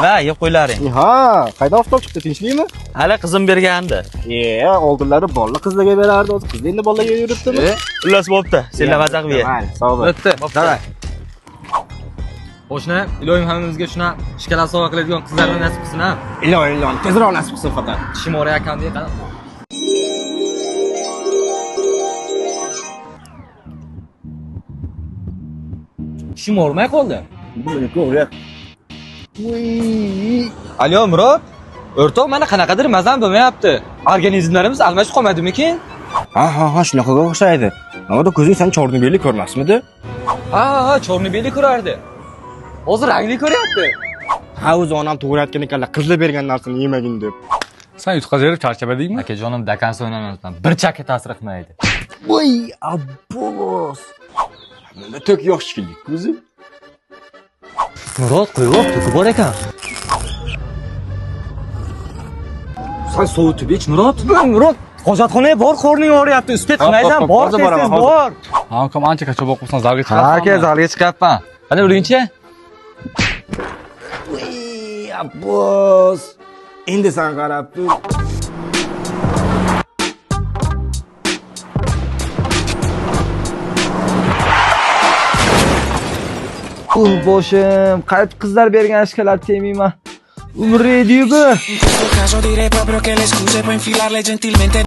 Ha, yeb qo'ylaring. Ha, qaydan oftob chiqdi, tinchlikmi? Hali qizim bergandi. Oldinlari bolla qizlarga berardi, o'zi qiz endi bolaga yuribdimi? Xullas bo'pti. Senlar mazaq ber. Sog' bo'l. O'tdi. Davay. Qo'shni, iloyim hammamizga shuna ishkalar sovg'a qiladigan qizlarni nasib qilsin ha. Iloyim, tezroq nasib qilsin faqat. Tishim o'rayotgandek qana. Tishim o'rmay qoldi. Alo Murod, o'rtoq mana qanaqadir mazam bo'lmayapti. Organizmlarimiz almashib qolmadimikin? Ha, shunaqaga o'xshaydi. Navoda ko'zing sen chornibelli ko'rmasmidi? Ha, chornibeli ko'rardi. Hozir rangli ko'ryapti. Ha, o'zi onam to'g'ri aytgan ekanlar, qizlar bergan narsani yemagin deb. Sen yutqazib charchabadingmi? Akajonim dakansa o'ynamayapman. Bir chakka ta'sir qilmaydi. Voy, abbos. Bunda tok yo'q shekilli, ko'zi. Murod, qo'yib to'kib bor ekan. Sen sovutib ich, Murod. Murod, hojatxonaga bor, qo'rning og'riyapti. Uspet qilmaysan, bor, tez bor. Ha, ukam ancha kachob o'qibsan, zalga Ha, chiqasan. aka, zalga chiqyapman. Qani uringchi? Voy, abbos. Endi sen qarab tur. Boshim, qayt qizlar bergan ishkalar temayman. Umr ediyu bu. In questo caso direi proprio che le scuse puoi infilarle gentilmente